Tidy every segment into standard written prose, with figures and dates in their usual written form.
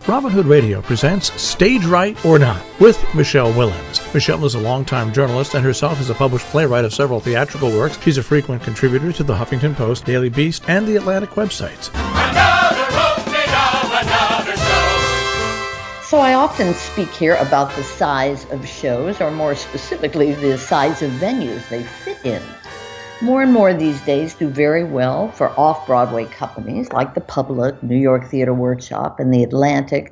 Robin Hood Radio presents Stage Right or Not with Michele Willens. Michele is a longtime journalist and herself is a published playwright of several theatrical works. She's a frequent contributor to the Huffington Post, Daily Beast, and the Atlantic websites. Another opening of another show. So I often speak here about the size of shows, or more specifically, the size of venues they fit in. More and more these days do very well for off-Broadway companies like the Public, New York Theater Workshop, and the Atlantic.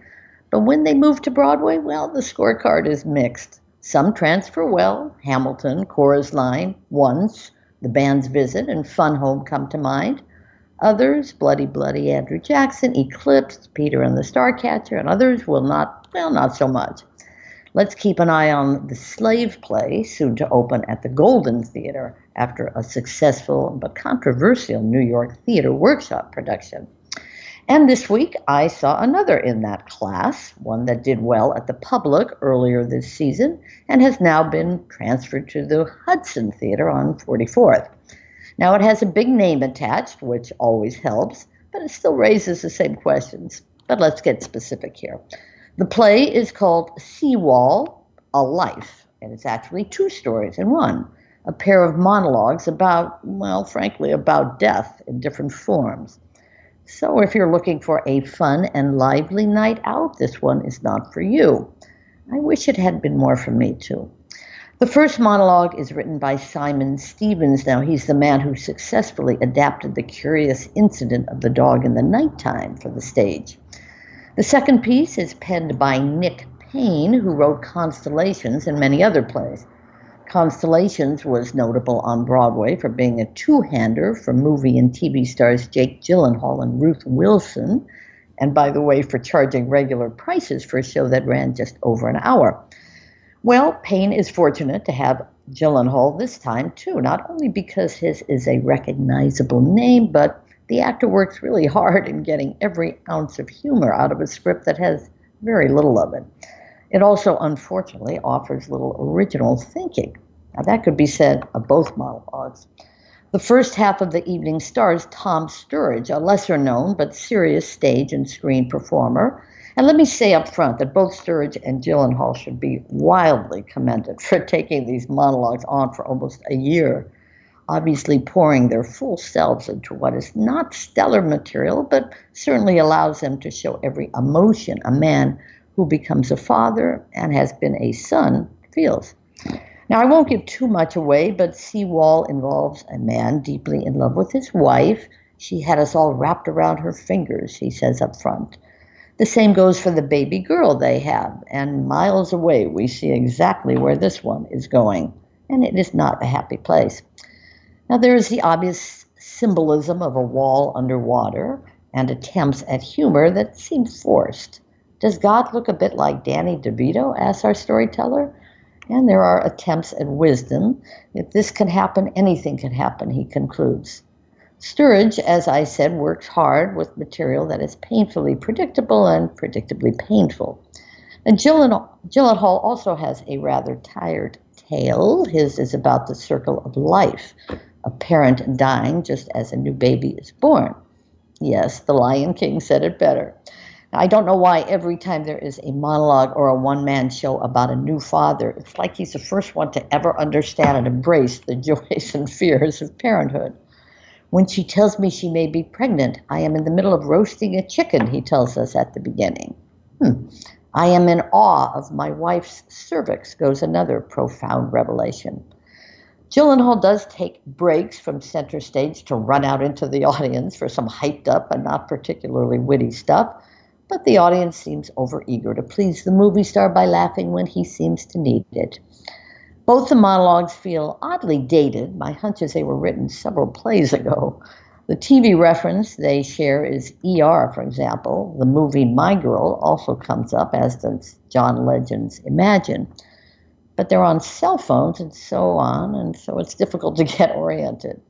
But when they move to Broadway, well, the scorecard is mixed. Some transfer well. Hamilton, Chorus Line, Once, The Band's Visit, and Fun Home come to mind. Others, Bloody Bloody Andrew Jackson, Eclipse, Peter and the Starcatcher, and others will not so much. Let's keep an eye on The Slave Play, soon to open at the Golden Theater after a successful but controversial New York Theater Workshop production. And this week, I saw another in that class, one that did well at the Public earlier this season and has now been transferred to the Hudson Theater on 44th. Now, it has a big name attached, which always helps, but it still raises the same questions. But let's get specific here. The play is called Seawall, A Life, and it's actually two stories in one, a pair of monologues about, well, frankly, about death in different forms. So if you're looking for a fun and lively night out, this one is not for you. I wish it had been more for me, too. The first monologue is written by Simon Stevens. Now, he's the man who successfully adapted the curious incident of the dog in the nighttime for the stage. The second piece is penned by Nick Payne, who wrote Constellations and many other plays. Constellations was notable on Broadway for being a two-hander for movie and TV stars Jake Gyllenhaal and Ruth Wilson, and by the way, for charging regular prices for a show that ran just over an hour. Well, Payne is fortunate to have Gyllenhaal this time, too, not only because his is a recognizable name, but the actor works really hard in getting every ounce of humor out of a script that has very little of it. It also, unfortunately, offers little original thinking. Now, that could be said of both monologues. The first half of the evening stars Tom Sturridge, a lesser-known but serious stage and screen performer. And let me say up front that both Sturridge and Gyllenhaal should be wildly commended for taking these monologues on for almost a year, obviously pouring their full selves into what is not stellar material, but certainly allows them to show every emotion a man who becomes a father and has been a son feels. Now, I won't give too much away, but Seawall involves a man deeply in love with his wife. She had us all wrapped around her fingers, he says up front. The same goes for the baby girl they have, and miles away we see exactly where this one is going, and it is not a happy place. Now, there is the obvious symbolism of a wall underwater and attempts at humor that seem forced. Does God look a bit like Danny DeVito, asks our storyteller? And there are attempts at wisdom. If this can happen, anything can happen, he concludes. Sturridge, as I said, works hard with material that is painfully predictable and predictably painful. And Gyllenhaal also has a rather tired tale. His is about the circle of life, a parent dying just as a new baby is born. Yes, the Lion King said it better. Now, I don't know why every time there is a monologue or a one-man show about a new father, it's like he's the first one to ever understand and embrace the joys and fears of parenthood. When she tells me she may be pregnant, I am in the middle of roasting a chicken, he tells us at the beginning. I am in awe of my wife's cervix, goes another profound revelation. Gyllenhaal does take breaks from center stage to run out into the audience for some hyped up and not particularly witty stuff, but the audience seems overeager to please the movie star by laughing when he seems to need it. Both the monologues feel oddly dated. My hunch is they were written several plays ago. The TV reference they share is ER, for example. The movie My Girl also comes up, as does John Legend's Imagine. But they're on cell phones and so on, and so it's difficult to get oriented.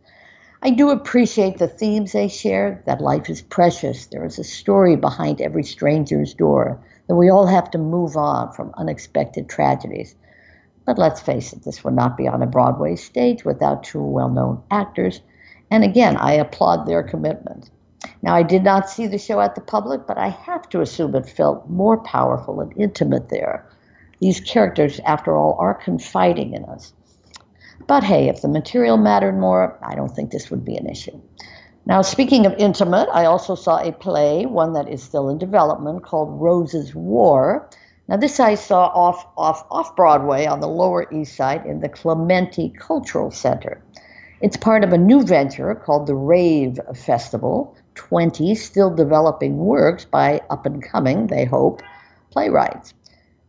I do appreciate the themes they share, that life is precious. There is a story behind every stranger's door, that we all have to move on from unexpected tragedies. But let's face it, this would not be on a Broadway stage without two well-known actors. And again, I applaud their commitment. Now, I did not see the show at the public, but I have to assume it felt more powerful and intimate there. These characters, after all, are confiding in us. But hey, if the material mattered more, I don't think this would be an issue. Now, speaking of intimate, I also saw a play, one that is still in development, called Rose's War. Now, this I saw off Broadway on the Lower East Side in the Clementi Cultural Center. It's part of a new venture called the Rave Festival, 20 still developing works by up-and-coming, they hope, playwrights.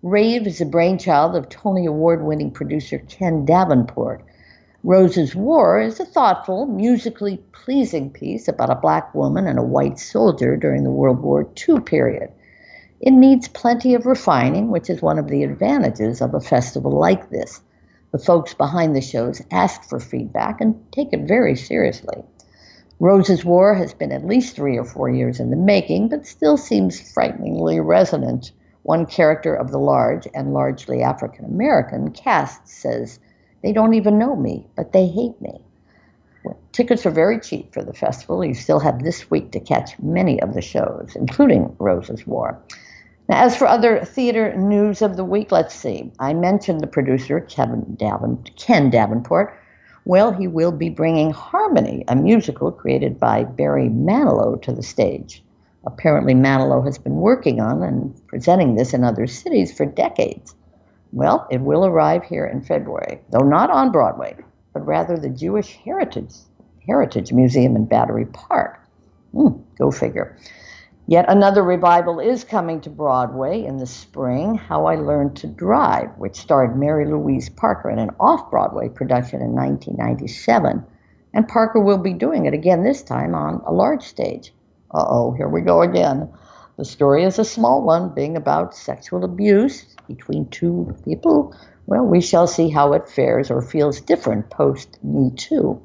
Rave is a brainchild of Tony Award-winning producer Ken Davenport. Rose's War is a thoughtful, musically pleasing piece about a black woman and a white soldier during the World War II period. It needs plenty of refining, which is one of the advantages of a festival like this. The folks behind the shows ask for feedback and take it very seriously. Rose's War has been at least 3 or 4 years in the making, but still seems frighteningly resonant. One character of the large and largely African-American cast says, "They don't even know me, but they hate me." Well, tickets are very cheap for the festival. You still have this week to catch many of the shows, including Rose's War. Now, as for other theater news of the week, let's see. I mentioned the producer, Ken Davenport. Well, he will be bringing Harmony, a musical created by Barry Manilow, to the stage. Apparently, Manilow has been working on and presenting this in other cities for decades. Well, it will arrive here in February, though not on Broadway, but rather the Jewish Heritage Museum in Battery Park. Go figure. Yet another revival is coming to Broadway in the spring, How I Learned to Drive, which starred Mary Louise Parker in an off-Broadway production in 1997. And Parker will be doing it again this time on a large stage. Uh-oh, here we go again. The story is a small one, being about sexual abuse between two people. Well, we shall see how it fares or feels different post-Me Too.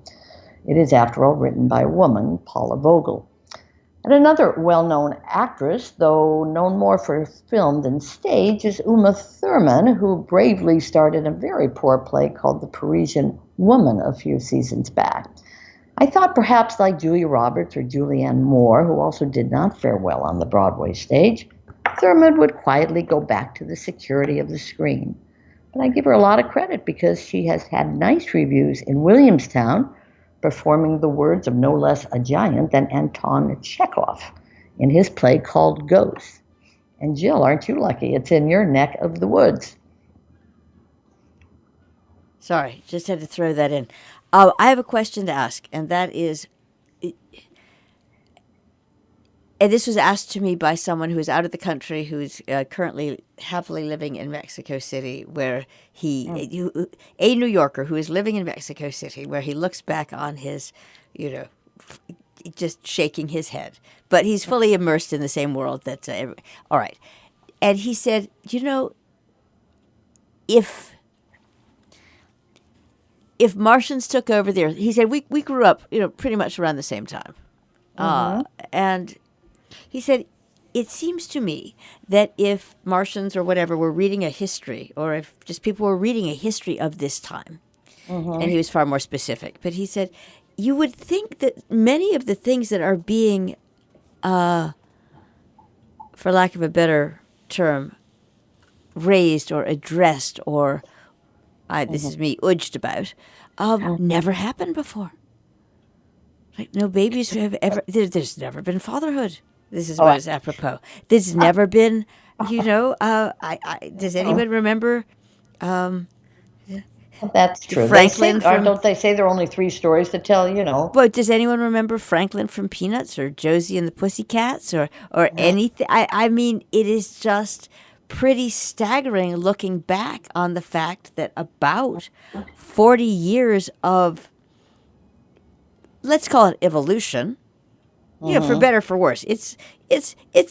It is, after all, written by a woman, Paula Vogel. And another well-known actress, though known more for film than stage, is Uma Thurman, who bravely starred in a very poor play called The Parisian Woman a few seasons back. I thought perhaps like Julia Roberts or Julianne Moore, who also did not fare well on the Broadway stage, Thurman would quietly go back to the security of the screen. But I give her a lot of credit because she has had nice reviews in Williamstown, performing the words of no less a giant than Anton Chekhov in his play called Ghosts. And Jill, aren't you lucky? It's in your neck of the woods. Sorry, just had to throw that in. I have a question to ask, and that is, and this was asked to me by someone who is out of the country, who's currently happily living in Mexico City, where a New Yorker who is living in Mexico City, where he looks back on his, just shaking his head, but he's fully immersed in the same world that, all right. And he said, if Martians took over there, he said, we grew up, pretty much around the same time. And he said, it seems to me that if Martians or whatever were reading a history, or if just people were reading a history of this time, and he was far more specific, but he said, you would think that many of the things that are being, for lack of a better term, raised or addressed or this is me udged about, never happened before. Like no babies have ever. There's never been fatherhood. This is what is apropos. There's never been. Does anyone remember? That's true. Franklin don't they say there are only 3 stories to tell? But does anyone remember Franklin from Peanuts or Josie and the Pussycats or anything? I mean, it is just pretty staggering looking back on the fact that about 40 years of, let's call it evolution, for better or for worse. It's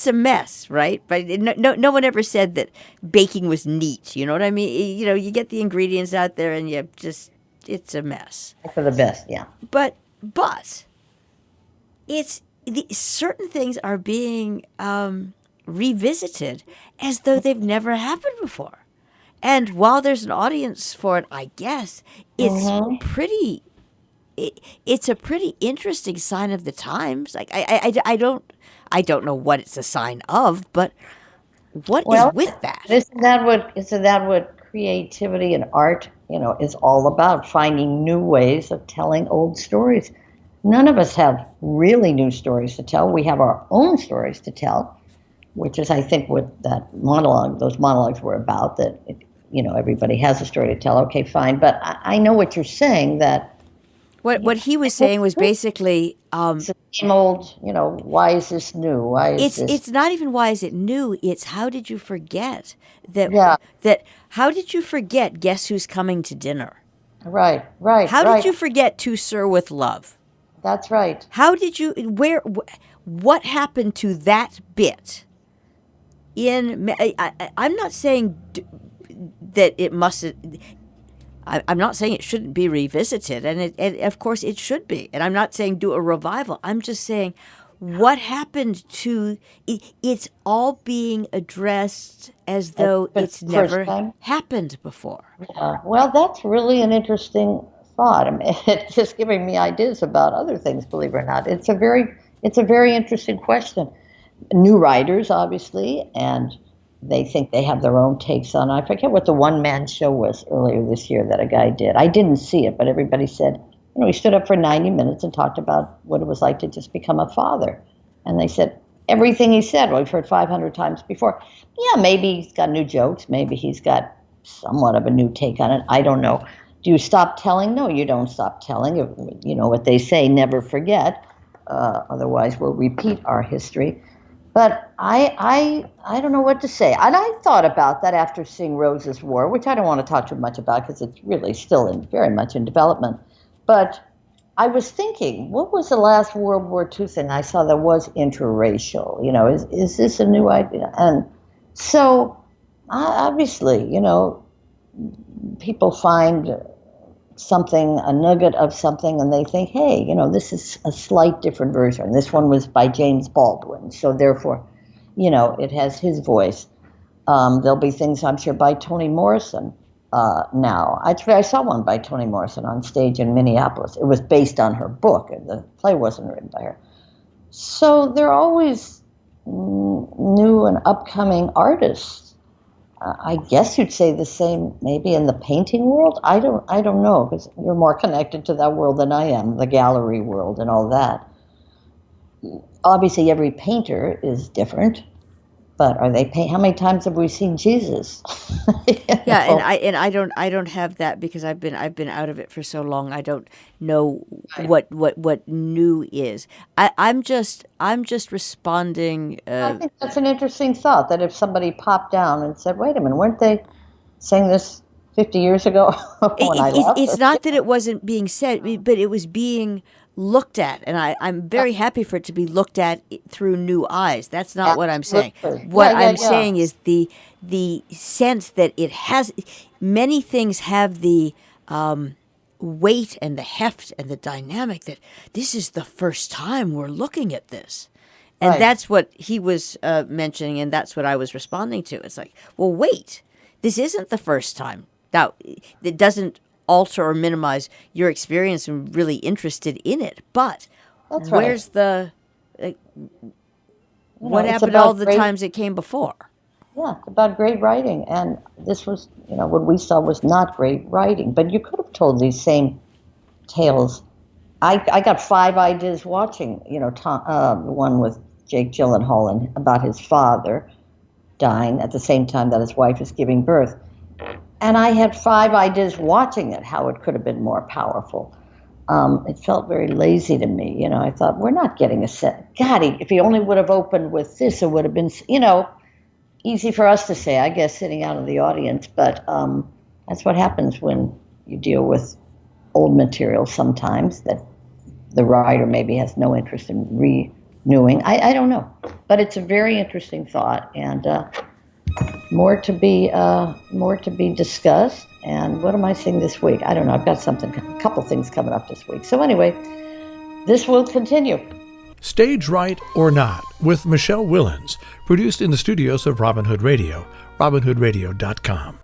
a mess, right? But no one ever said that baking was neat. You know what I mean? You get the ingredients out there and it's a mess. For the best, yeah. But certain things are being revisited as though they've never happened before. And while there's an audience for it, I guess, it's pretty it's a pretty interesting sign of the times. Like I don't know what it's a sign of, but what is Well, with that? isn't that what creativity and art, is all about? Finding new ways of telling old stories. None of us have really new stories to tell. We have our own stories to tell, which is, I think, what those monologues were about. That everybody has a story to tell. Okay, fine, but I know what you're saying. That What he was saying was basically, it's the same old. Why is this new? Why is this? it's not even why is it new. It's how did you forget that Yeah. how did you forget? Guess who's coming to dinner? Right. How right. did you forget To Sir with Love? That's right. How did you what happened to that bit? I'm not saying that it must. I'm not saying it shouldn't be revisited, and of course it should be. And I'm not saying do a revival. I'm just saying what happened to it. It's all being addressed as though For the it's first never time? happened before. Well, that's really an interesting thought. I mean, it's just giving me ideas about other things. Believe it or not, it's a very interesting question. New writers, obviously, and they think they have their own takes on it. I forget what the one-man show was earlier this year that a guy did. I didn't see it, but everybody said, he stood up for 90 minutes and talked about what it was like to just become a father. And they said, everything he said, we've heard 500 times before. Yeah, maybe he's got new jokes. Maybe he's got somewhat of a new take on it. I don't know. Do you stop telling? No, you don't stop telling. You know what they say, never forget. Otherwise, we'll repeat our history. But I don't know what to say. And I thought about that after seeing Rose's War, which I don't want to talk too much about because it's really still very much in development. But I was thinking, what was the last World War II thing I saw that was interracial? Is this a new idea? And so, obviously, people find something, a nugget of something, and they think, hey, this is a slight different version. This one was by James Baldwin, so therefore, it has his voice. There'll be things, I'm sure, by Toni Morrison now. I saw one by Toni Morrison on stage in Minneapolis. It was based on her book, and the play wasn't written by her. So there are always new and upcoming artists. I guess you'd say the same maybe in the painting world. I don't know, because you're more connected to that world than I am, the gallery world and all that. Obviously, every painter is different, but are they how many times have we seen Jesus? Yeah, and I don't have that because I've been out of it for so long. I don't know what new is. I'm just responding. I think that's an interesting thought. That if somebody popped down and said, "Wait a minute, weren't they saying this 50 years ago when I left?" It's not that it wasn't being said, but it was being looked at, and I'm very happy for it to be looked at through new eyes. That's not what I'm saying. What I'm saying is the sense that it has many things have the weight and the heft and the dynamic that this is the first time we're looking at this. And that's what he was mentioning, and that's what I was responding to. It's like, well, wait, this isn't the first time. Now, it doesn't alter or minimize your experience and really interested in it, but where's the what happened all the times it came before? Yeah, it's about great writing, and this was, what we saw was not great writing, but you could have told these same tales. I got 5 ideas watching, the one with Jake Gyllenhaal and about his father dying at the same time that his wife is giving birth. And I had 5 ideas watching it, how it could have been more powerful. It felt very lazy to me. I thought, we're not getting a set. God, if he only would have opened with this, it would have been, easy for us to say, I guess, sitting out of the audience. But that's what happens when you deal with old material sometimes that the writer maybe has no interest in renewing. I don't know. But it's a very interesting thought, and more to be discussed. And what am I seeing this week? I don't know. I've got a couple things coming up this week. So anyway, this will continue. Stage Right or Not with Michele Willens, produced in the studios of Robin Hood Radio, robinhoodradio.com.